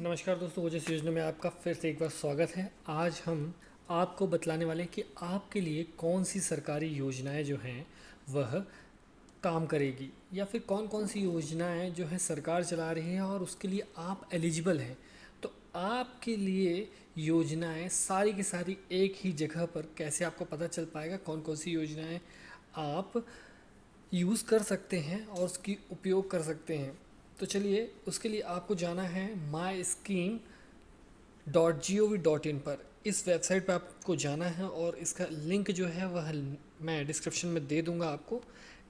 नमस्कार दोस्तों, ओजस योजना में आपका फिर से एक बार स्वागत है। आज हम आपको बतलाने वाले हैं कि आपके लिए कौन सी सरकारी योजनाएं जो हैं वह काम करेगी, या फिर कौन कौन सी योजनाएं जो है सरकार चला रही है और उसके लिए आप एलिजिबल हैं। तो आपके लिए योजनाएं सारी की सारी एक ही जगह पर कैसे आपको पता चल पाएगा कौन कौन सी योजनाएं आप यूज़ कर सकते हैं और उसकी उपयोग कर सकते हैं। तो चलिए, उसके लिए आपको जाना है my.scheme.gov.in पर। इस वेबसाइट पर आपको जाना है और इसका लिंक जो है वह मैं डिस्क्रिप्शन में दे दूंगा आपको।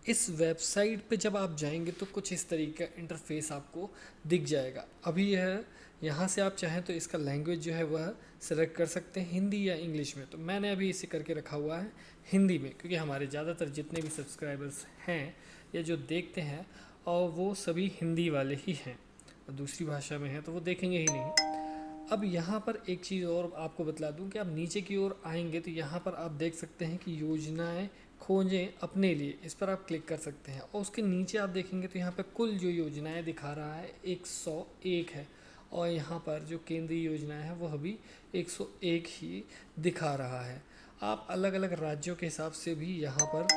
इस वेबसाइट पे जब आप जाएंगे तो कुछ इस तरीके का इंटरफेस आपको दिख जाएगा। अभी यह यहाँ से आप चाहें तो इसका लैंग्वेज जो है वह सेलेक्ट कर सकते हैं, हिंदी या इंग्लिश में। तो मैंने अभी इसे करके रखा हुआ है हिंदी में, क्योंकि हमारे ज़्यादातर जितने भी सब्सक्राइबर्स हैं या जो देखते हैं और वो सभी हिंदी वाले ही हैं, और दूसरी भाषा में हैं तो वो देखेंगे ही नहीं। अब यहाँ पर एक चीज़ और आपको बतला दूं कि आप नीचे की ओर आएंगे तो यहाँ पर आप देख सकते हैं कि योजनाएं खोजें अपने लिए, इस पर आप क्लिक कर सकते हैं। और उसके नीचे आप देखेंगे तो यहाँ पर कुल जो योजनाएं दिखा रहा है 101 है, और यहाँ पर जो केंद्रीय योजनाएं हैं वह भी 101 ही दिखा रहा है। आप अलग अलग राज्यों के हिसाब से भी यहाँ पर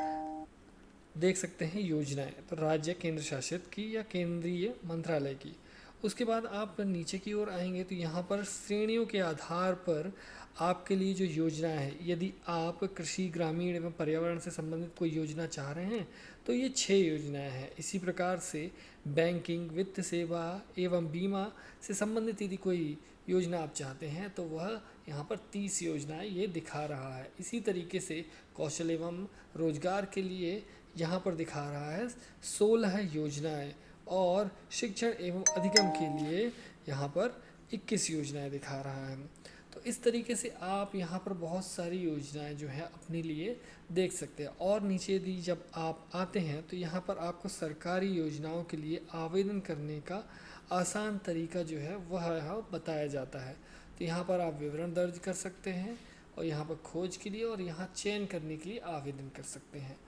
देख सकते हैं योजनाएं, तो राज्य केंद्र शासित की या केंद्रीय मंत्रालय की। उसके बाद आप नीचे की ओर आएंगे तो यहाँ पर श्रेणियों के आधार पर आपके लिए जो योजनाएं हैं, यदि आप कृषि, ग्रामीण एवं पर्यावरण से संबंधित कोई योजना चाह रहे हैं तो ये 6 योजनाएं हैं। इसी प्रकार से बैंकिंग, वित्त सेवा एवं बीमा से संबंधित यदि कोई योजना आप चाहते हैं तो वह यहाँ पर 30 योजनाएं ये दिखा रहा है। इसी तरीके से कौशल एवं रोजगार के लिए यहाँ पर दिखा रहा है 16 योजनाएं, और शिक्षण एवं अधिगम के लिए यहाँ पर 21 योजनाएं दिखा रहा है। तो इस तरीके से आप यहाँ पर बहुत सारी योजनाएं जो है अपने लिए देख सकते हैं। और नीचे यदि जब आप आते हैं तो यहाँ पर आपको सरकारी योजनाओं के लिए आवेदन करने का आसान तरीका जो है वह यहाँ बताया जाता है। तो यहाँ पर आप विवरण दर्ज कर सकते हैं और यहाँ पर खोज के लिए और यहाँ चयन करने के लिए आवेदन कर सकते हैं।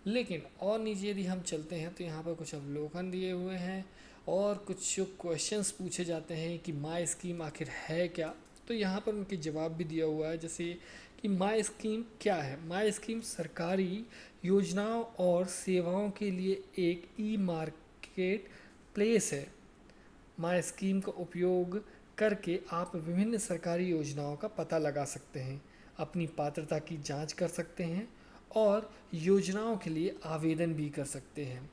लेकिन और नीचे यदि हम चलते हैं तो यहाँ पर कुछ अवलोकन दिए हुए हैं और कुछ क्वेश्चंस पूछे जाते हैं कि माई स्कीम आखिर है क्या। तो यहाँ पर उनके जवाब भी दिया हुआ है, जैसे कि माई स्कीम क्या है। माई स्कीम सरकारी योजनाओं और सेवाओं के लिए एक ई मार्केट प्लेस है। माई स्कीम का उपयोग करके आप विभिन्न सरकारी योजनाओं का पता लगा सकते हैं, अपनी पात्रता की जांच कर सकते हैं और योजनाओं के लिए आवेदन भी कर सकते हैं।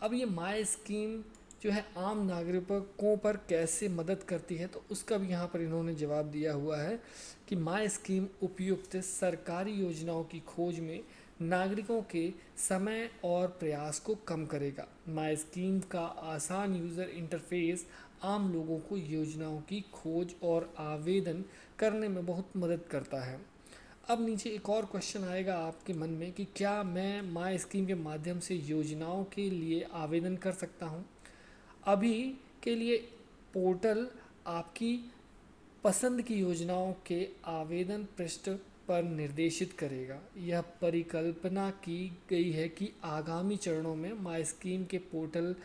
अब ये माई स्कीम जो है आम नागरिकों पर कैसे मदद करती है, तो उसका भी यहाँ पर इन्होंने जवाब दिया हुआ है कि माई स्कीम उपयुक्त सरकारी योजनाओं की खोज में नागरिकों के समय और प्रयास को कम करेगा। माई स्कीम का आसान यूज़र इंटरफेस आम लोगों को योजनाओं की खोज और आवेदन करने में बहुत मदद करता है। अब नीचे एक और क्वेश्चन आएगा आपके मन में कि क्या मैं माई स्कीम के माध्यम से योजनाओं के लिए आवेदन कर सकता हूँ। अभी के लिए पोर्टल आपकी पसंद की योजनाओं के आवेदन पृष्ठ पर निर्देशित करेगा। यह परिकल्पना की गई है कि आगामी चरणों में माई स्कीम के पोर्टल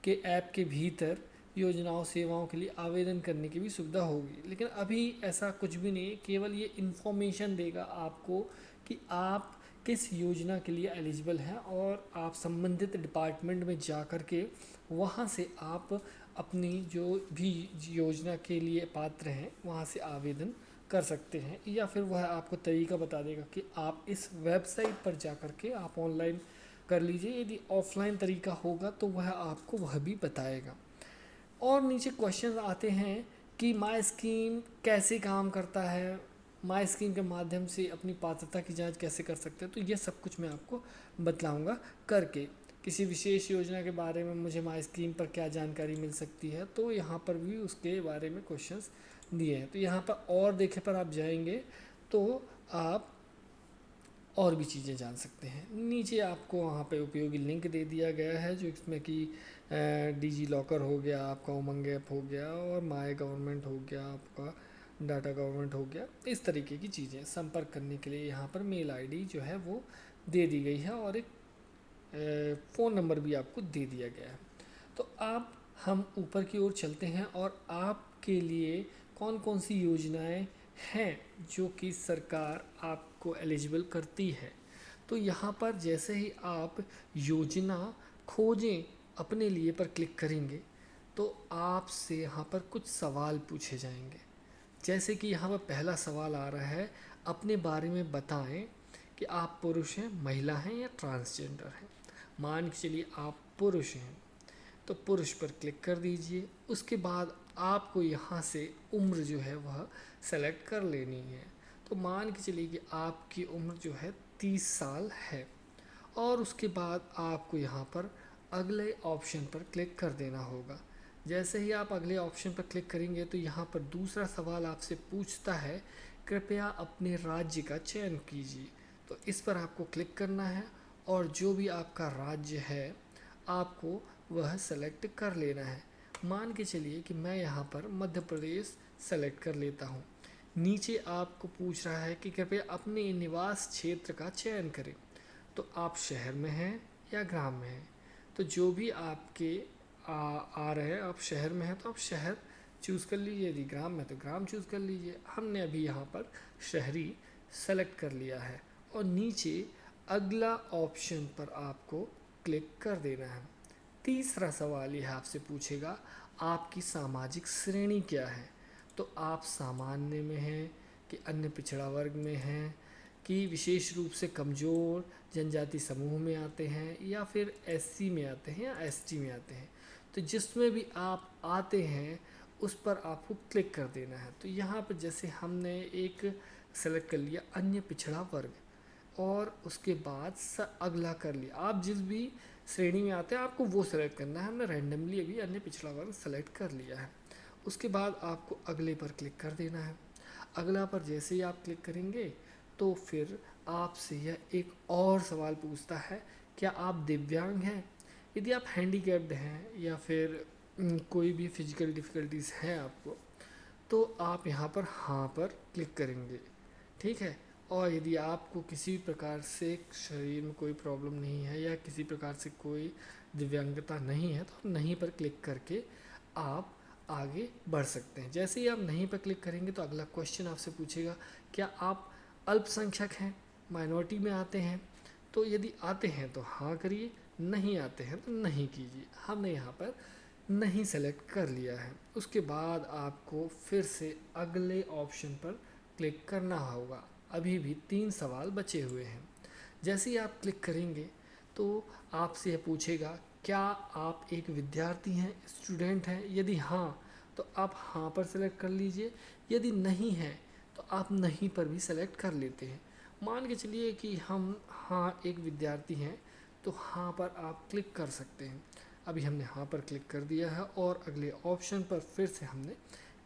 के ऐप के भीतर योजनाओं, सेवाओं के लिए आवेदन करने की भी सुविधा होगी। लेकिन अभी ऐसा कुछ भी नहीं है, केवल ये इन्फॉर्मेशन देगा आपको कि आप किस योजना के लिए एलिजिबल हैं और आप संबंधित डिपार्टमेंट में जा कर के वहाँ से आप अपनी जो भी योजना के लिए पात्र हैं वहाँ से आवेदन कर सकते हैं, या फिर वह आपको तरीका बता देगा कि आप इस वेबसाइट पर जा कर के आप ऑनलाइन कर लीजिए। यदि ऑफलाइन तरीका होगा तो वह आपको वह भी बताएगा। और नीचे क्वेश्चन आते हैं कि माई स्कीम कैसे काम करता है, माई स्कीम के माध्यम से अपनी पात्रता की जांच कैसे कर सकते हैं। तो ये सब कुछ मैं आपको बतलाऊंगा करके। किसी विशेष योजना के बारे में मुझे माई स्कीम पर क्या जानकारी मिल सकती है, तो यहाँ पर भी उसके बारे में क्वेश्चंस दिए हैं। तो यहाँ पर और देखे पर आप जाएंगे तो आप और भी चीज़ें जान सकते हैं। नीचे आपको वहाँ पे उपयोगी लिंक दे दिया गया है, जो इसमें कि डिजी लॉकर हो गया, आपका उमंग ऐप हो गया, और माय गवर्नमेंट हो गया, आपका डाटा गवर्नमेंट हो गया। इस तरीके की चीज़ें संपर्क करने के लिए यहाँ पर मेल आईडी जो है वो दे दी गई है, और एक फ़ोन नंबर भी आपको दे दिया गया है। तो आप हम ऊपर की ओर चलते हैं और आप आपके लिए कौन कौन सी योजनाएं हैं जो कि सरकार आपको एलिजिबल करती है। तो यहाँ पर जैसे ही आप योजना खोजें अपने लिए पर क्लिक करेंगे तो आपसे यहाँ पर कुछ सवाल पूछे जाएंगे। जैसे कि यहाँ पर पहला सवाल आ रहा है, अपने बारे में बताएं कि आप पुरुष हैं, महिला हैं या ट्रांसजेंडर हैं। मान के चलिए आप पुरुष हैं तो पुरुष पर क्लिक कर दीजिए। उसके बाद आपको यहाँ से उम्र जो है वह सेलेक्ट कर लेनी है। तो मान के चलिए कि आपकी उम्र जो है 30 साल है और उसके बाद आपको यहाँ पर अगले ऑप्शन पर क्लिक कर देना होगा। जैसे ही आप अगले ऑप्शन पर क्लिक करेंगे तो यहाँ पर दूसरा सवाल आपसे पूछता है, कृपया अपने राज्य का चयन कीजिए। तो इस पर आपको क्लिक करना है और जो भी आपका राज्य है आपको वह सेलेक्ट कर लेना है। मान के चलिए कि मैं यहाँ पर मध्य प्रदेश सेलेक्ट कर लेता हूँ। नीचे आपको पूछ रहा है कि कृपया अपने निवास क्षेत्र का चयन करें। तो आप शहर में हैं या ग्राम में हैं। तो जो भी आपके आ रहे हैं, आप शहर में हैं तो आप शहर चूज़ कर लीजिए, यदि ग्राम में तो ग्राम चूज़ कर लीजिए। हमने अभी यहाँ पर शहरी सेलेक्ट कर लिया है और नीचे अगला ऑप्शन पर आपको क्लिक कर देना है। तीसरा सवाल यह आपसे पूछेगा, आपकी सामाजिक श्रेणी क्या है। तो आप सामान्य में हैं कि अन्य पिछड़ा वर्ग में हैं कि विशेष रूप से कमज़ोर जनजाति समूह में आते हैं या फिर एससी में आते हैं या एसटी में आते हैं। तो जिसमें भी आप आते हैं उस पर आपको क्लिक कर देना है। तो यहाँ पर जैसे हमने एक सेलेक्ट कर लिया अन्य पिछड़ा वर्ग और उसके बाद अगला कर लिया। आप जिस भी श्रेणी में आते हैं आपको वो सेलेक्ट करना है। हमने रैंडमली अभी अन्य पिछड़ा वर्ग सेलेक्ट कर लिया है। उसके बाद आपको अगले पर क्लिक कर देना है। अगला पर जैसे ही आप क्लिक करेंगे तो फिर आपसे यह एक और सवाल पूछता है, क्या आप दिव्यांग हैं। यदि आप हैंडीकैप्ड हैं या फिर कोई भी फिजिकल डिफ़िकल्टीज़ हैं आपको, तो आप यहाँ पर हाँ पर क्लिक करेंगे, ठीक है। और यदि आपको किसी प्रकार से शरीर में कोई प्रॉब्लम नहीं है या किसी प्रकार से कोई दिव्यांगता नहीं है तो नहीं पर क्लिक करके आप आगे बढ़ सकते हैं। जैसे ही आप नहीं पर क्लिक करेंगे तो अगला क्वेश्चन आपसे पूछेगा, क्या आप अल्पसंख्यक हैं, माइनॉरिटी में आते हैं। तो यदि आते हैं तो हाँ करिए, नहीं आते हैं तो नहीं कीजिए। हमने यहाँ पर नहीं सेलेक्ट कर लिया है। उसके बाद आपको फिर से अगले ऑप्शन पर क्लिक करना होगा। अभी भी 3 सवाल बचे हुए हैं। जैसे ही आप क्लिक करेंगे तो आपसे यह पूछेगा, क्या आप एक विद्यार्थी हैं, स्टूडेंट हैं। यदि हाँ तो आप हाँ पर सेलेक्ट कर लीजिए, यदि नहीं है तो आप नहीं पर भी सेलेक्ट कर लेते हैं। मान के चलिए कि हम हाँ एक विद्यार्थी हैं तो हाँ पर आप क्लिक कर सकते हैं। अभी हमने हाँ पर क्लिक कर दिया है और अगले ऑप्शन पर फिर से हमने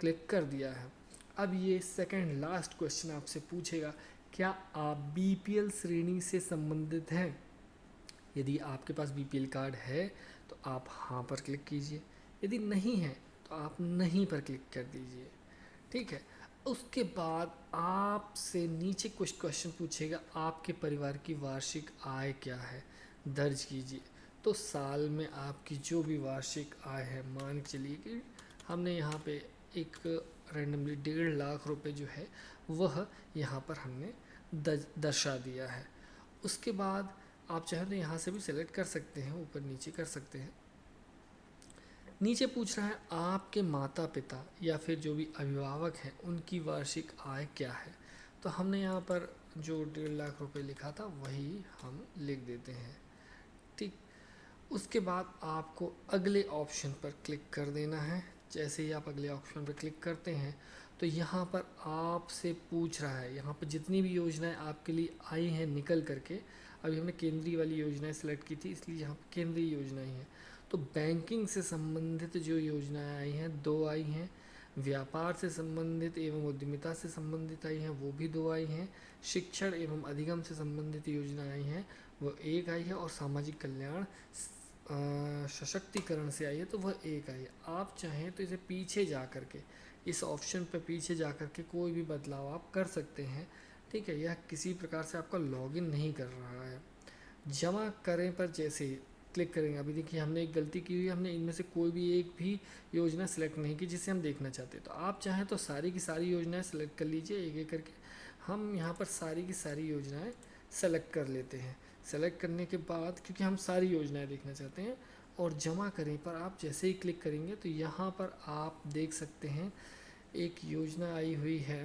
क्लिक कर दिया है। अब ये सेकंड लास्ट क्वेश्चन आपसे पूछेगा, क्या आप बीपीएल श्रेणी से संबंधित हैं। यदि आपके पास बीपीएल कार्ड है तो आप हाँ पर क्लिक कीजिए, यदि नहीं है तो आप नहीं पर क्लिक कर दीजिए, ठीक है। उसके बाद आपसे नीचे कुछ क्वेश्चन पूछेगा, आपके परिवार की वार्षिक आय क्या है, दर्ज कीजिए। तो साल में आपकी जो भी वार्षिक आय है, मान के चलिए कि हमने यहाँ पे एक रैंडमली 1.5 लाख रुपए जो है वह यहाँ पर हमने दर्शा दिया है। उसके बाद आप चाहें तो यहाँ से भी सेलेक्ट कर सकते हैं, ऊपर नीचे कर सकते हैं। नीचे पूछ रहा है आपके माता पिता या फिर जो भी अभिभावक हैं उनकी वार्षिक आय क्या है। तो हमने यहाँ पर जो 1.5 लाख रुपए लिखा था वही हम लिख देते हैं, ठीक। उसके बाद आपको अगले ऑप्शन पर क्लिक कर देना है। जैसे ही आप अगले ऑप्शन पर क्लिक करते हैं तो यहाँ पर आपसे पूछ रहा है, यहाँ पर जितनी भी योजनाएं आपके लिए आई हैं निकल करके, अभी हमने केंद्रीय वाली योजनाएं सेलेक्ट की थी इसलिए यहाँ पर केंद्रीय योजनाएं हैं। तो बैंकिंग से संबंधित जो योजनाएं आई हैं 2 आई हैं, व्यापार से संबंधित एवं उद्यमिता से संबंधित आई हैं वो भी 2 आई हैं, शिक्षण एवं अधिगम से संबंधित योजनाएं आई हैं वो 1 आई है और सामाजिक कल्याण सशक्तिकरण से आई है तो वह 1 आई है। आप चाहें तो इसे पीछे जा कर के, इस ऑप्शन पर पीछे जा कर के कोई भी बदलाव आप कर सकते हैं, ठीक है। यह किसी प्रकार से आपका लॉगिन नहीं कर रहा है। जमा करें पर जैसे क्लिक करेंगे, अभी देखिए हमने एक गलती की हुई है, हमने इनमें से कोई भी एक भी योजना सेलेक्ट नहीं की जिसे हम देखना चाहते हैं। तो आप चाहें तो सारी की सारी योजनाएं सेलेक्ट कर लीजिए एक एक करके। हम यहाँ पर सारी की सारी योजनाएं सेलेक्ट कर लेते हैं। सेलेक्ट करने के बाद, क्योंकि हम सारी योजनाएं देखना चाहते हैं, और जमा करें पर आप जैसे ही क्लिक करेंगे तो यहाँ पर आप देख सकते हैं एक योजना आई हुई है,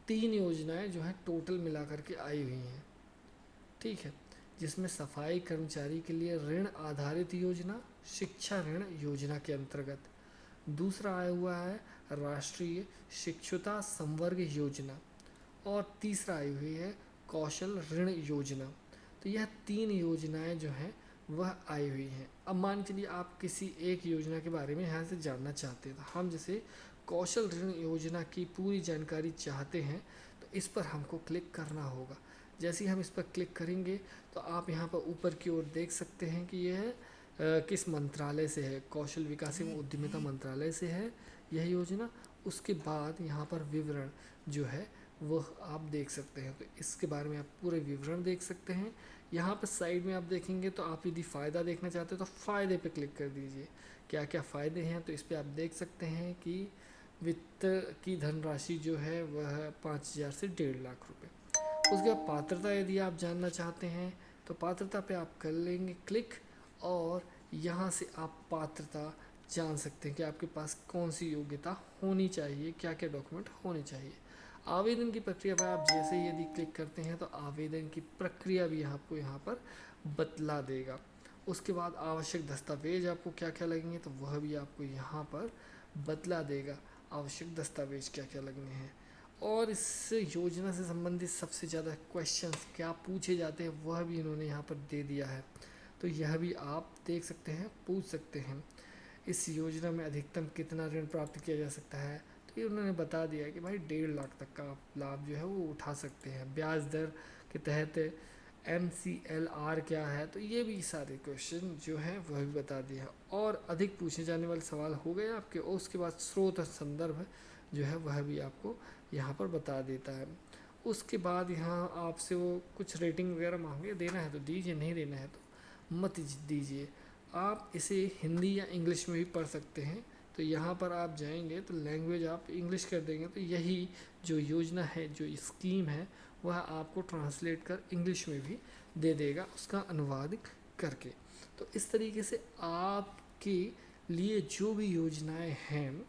3 योजनाएं जो हैं टोटल मिला करके आई हुई हैं, ठीक है। जिसमें सफाई कर्मचारी के लिए ऋण आधारित योजना, शिक्षा ऋण योजना के अंतर्गत। दूसरा आया हुआ है राष्ट्रीय शिक्षुता संवर्ग योजना, और तीसरा आई हुई है कौशल ऋण योजना। तो यह 3 योजनाएं जो हैं वह आई हुई हैं। अब मान चलिए आप किसी एक योजना के बारे में यहाँ से जानना चाहते हैं, तो हम जैसे कौशल ऋण योजना की पूरी जानकारी चाहते हैं तो इस पर हमको क्लिक करना होगा। जैसे ही हम इस पर क्लिक करेंगे तो आप यहाँ पर ऊपर की ओर देख सकते हैं कि यह किस मंत्रालय से है, कौशल विकास एवं उद्यमिता मंत्रालय से है यह योजना। उसके बाद यहाँ पर विवरण जो है वह आप देख सकते हैं, तो इसके बारे में आप पूरे विवरण देख सकते हैं। यहाँ पर साइड में आप देखेंगे तो आप यदि फ़ायदा देखना चाहते हो तो फ़ायदे पे क्लिक कर दीजिए, क्या क्या फ़ायदे हैं। तो इस पर आप देख सकते हैं कि वित्त की धनराशि जो है वह 5,000 से 1.5 लाख रुपए। उसके बाद पात्रता यदि आप जानना चाहते हैं तो पात्रता पे आप कर लेंगे क्लिक, और यहाँ से आप पात्रता जान सकते हैं कि आपके पास कौन सी योग्यता होनी चाहिए, क्या क्या डॉक्यूमेंट होने चाहिए। आवेदन की प्रक्रिया पर आप जैसे ही यदि क्लिक करते हैं तो आवेदन की प्रक्रिया भी आपको यहाँ पर बतला देगा। उसके बाद आवश्यक दस्तावेज आपको क्या क्या लगेंगे तो वह भी आपको यहाँ पर बतला देगा, आवश्यक दस्तावेज क्या क्या लगने हैं। और इस योजना से संबंधित सबसे ज़्यादा क्वेश्चंस क्या पूछे जाते हैं वह भी इन्होंने यहाँ पर दे दिया है, तो यह भी आप देख सकते हैं, पूछ सकते हैं। इस योजना में अधिकतम कितना ऋण प्राप्त किया जा सकता है, तो ये उन्होंने बता दिया है कि भाई 1.5 लाख तक का आप लाभ जो है वो उठा सकते हैं। ब्याज दर के तहत MCLR क्या है, तो ये भी सारे क्वेश्चन जो हैं वह भी बता दिया है। और अधिक पूछे जाने वाले सवाल हो गए आपके, और उसके बाद स्रोत संदर्भ जो है वह भी आपको यहाँ पर बता देता है। उसके बाद यहाँ आपसे वो कुछ रेटिंग वगैरह मांगे, देना है तो दीजिए, नहीं देना है तो मत दीजिए। आप इसे हिंदी या इंग्लिश में भी पढ़ सकते हैं। तो यहाँ पर आप जाएंगे तो लैंग्वेज आप इंग्लिश कर देंगे तो यही जो योजना है, जो स्कीम है, वह आपको ट्रांसलेट कर इंग्लिश में भी दे देगा, उसका अनुवाद करके। तो इस तरीके से आपके लिए जो भी योजनाएं हैं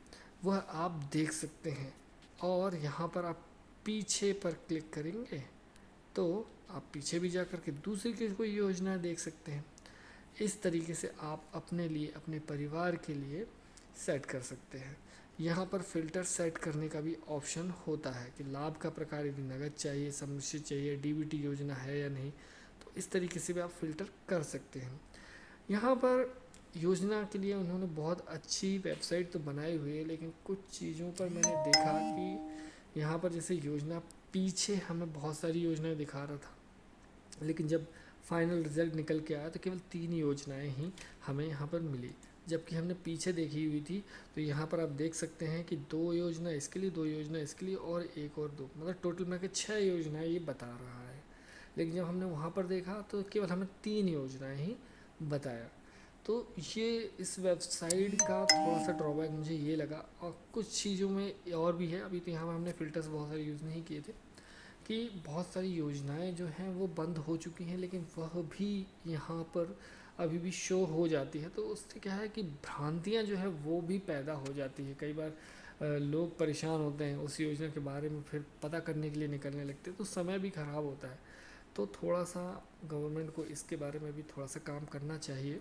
वह आप देख सकते हैं। और यहाँ पर आप पीछे पर क्लिक करेंगे तो आप पीछे भी जा कर के दूसरी की कोई योजना देख सकते हैं। इस तरीके से आप अपने लिए, अपने परिवार के लिए सेट कर सकते हैं। यहाँ पर फ़िल्टर सेट करने का भी ऑप्शन होता है कि लाभ का प्रकार यदि नगद चाहिए, सम्मिश्रित चाहिए, DBT योजना है या नहीं, तो इस तरीके से भी आप फ़िल्टर कर सकते हैं। यहाँ पर योजना के लिए उन्होंने बहुत अच्छी वेबसाइट तो बनाई हुई है, लेकिन कुछ चीज़ों पर मैंने देखा कि यहाँ पर जैसे योजना पीछे हमें बहुत सारी योजनाएं दिखा रहा था, लेकिन जब फाइनल रिज़ल्ट निकल के आया तो केवल 3 योजनाएं ही हमें यहाँ पर मिली, जबकि हमने पीछे देखी हुई थी। तो यहाँ पर आप देख सकते हैं कि 2 योजना इसके लिए, 2 योजना इसके लिए, और 1 और 2, मतलब टोटल में 6 योजनाएं ये बता रहा है। लेकिन जब हमने वहाँ पर देखा तो केवल हमें 3 योजनाएं ही बताया। तो ये इस वेबसाइट का थोड़ा सा ड्रॉबैक मुझे ये लगा, और कुछ चीज़ों में और भी है। अभी तो यहाँ पर हमने फ़िल्टर्स बहुत सारे यूज़ नहीं किए थे कि बहुत सारी योजनाएं जो हैं वो बंद हो चुकी हैं, लेकिन वह भी यहाँ पर अभी भी शो हो जाती है। तो उससे क्या है कि भ्रांतियाँ जो है वो भी पैदा हो जाती है। कई बार लोग परेशान होते हैं उस योजना के बारे में, फिर पता करने के लिए निकलने लगते हैं, तो समय भी ख़राब होता है। तो थोड़ा सा गवर्नमेंट को इसके बारे में भी थोड़ा सा काम करना चाहिए।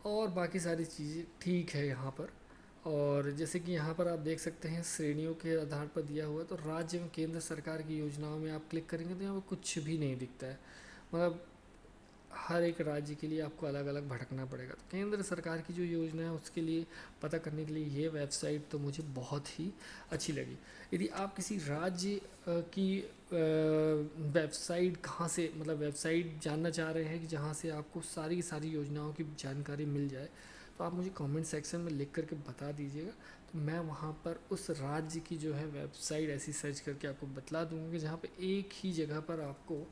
और बाकी सारी चीज़ें ठीक है यहाँ पर। और जैसे कि यहाँ पर आप देख सकते हैं श्रेणियों के आधार पर दिया हुआ है, तो राज्य एवं केंद्र सरकार की योजनाओं में आप क्लिक करेंगे तो यहाँ पर कुछ भी नहीं दिखता है, मतलब हर एक राज्य के लिए आपको अलग अलग भटकना पड़ेगा। तो केंद्र सरकार की जो योजना है उसके लिए पता करने के लिए ये वेबसाइट तो मुझे बहुत ही अच्छी लगी। यदि आप किसी राज्य की वेबसाइट कहाँ से, मतलब वेबसाइट जानना चाह रहे हैं कि जहाँ से आपको सारी की सारी योजनाओं की जानकारी मिल जाए, तो आप मुझे कमेंट सेक्शन में लिख करके बता दीजिएगा, तो मैं वहाँ पर उस राज्य की जो है वेबसाइट ऐसी सर्च करके आपको बतला दूँगा कि जहाँ पे एक ही जगह पर आपको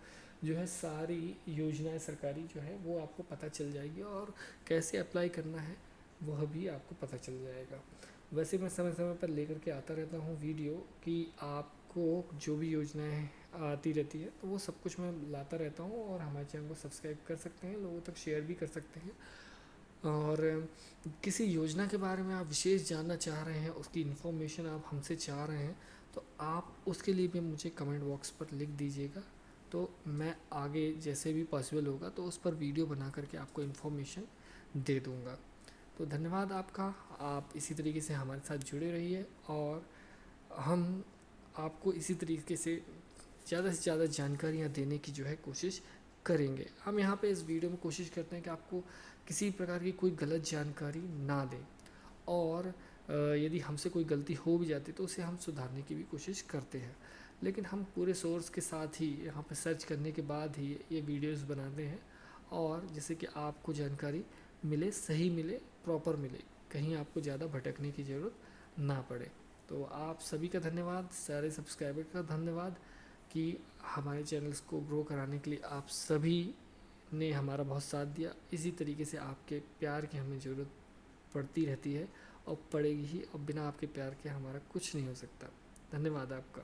जो है सारी योजनाएं सरकारी जो है वो आपको पता चल जाएगी, और कैसे अप्लाई करना है वह भी आपको पता चल जाएगा। वैसे मैं समय समय पर लेकर के आता रहता हूँ वीडियो कि आपको जो भी योजनाएं आती रहती है तो वो सब कुछ मैं लाता रहता हूँ, और हमारे चैनल को सब्सक्राइब कर सकते हैं, लोगों तक शेयर भी कर सकते हैं। और किसी योजना के बारे में आप विशेष जानना चाह रहे हैं, उसकी इन्फॉर्मेशन आप हमसे चाह रहे हैं, तो आप उसके लिए भी मुझे कमेंट बॉक्स पर लिख दीजिएगा, तो मैं आगे जैसे भी पॉसिबल होगा तो उस पर वीडियो बना करके आपको इन्फॉर्मेशन दे दूँगा। तो धन्यवाद आपका, आप इसी तरीके से हमारे साथ जुड़े रहिए, और हम आपको इसी तरीके से ज़्यादा जानकारियाँ देने की जो है कोशिश करेंगे। हम यहाँ पे इस वीडियो में कोशिश करते हैं कि आपको किसी प्रकार की कोई गलत जानकारी ना दें, और यदि हमसे कोई गलती हो भी जाती तो उसे हम सुधारने की भी कोशिश करते हैं, लेकिन हम पूरे सोर्स के साथ ही यहाँ पे सर्च करने के बाद ही ये वीडियोस बनाते हैं, और जैसे कि आपको जानकारी मिले, सही मिले, प्रॉपर मिले, कहीं आपको ज़्यादा भटकने की ज़रूरत ना पड़े। तो आप सभी का धन्यवाद, सारे सब्सक्राइबर का धन्यवाद कि हमारे चैनल्स को ग्रो कराने के लिए आप सभी ने हमारा बहुत साथ दिया। इसी तरीके से आपके प्यार की हमें ज़रूरत पड़ती रहती है, और पड़ेगी ही, और बिना आपके प्यार के हमारा कुछ नहीं हो सकता। धन्यवाद आपका।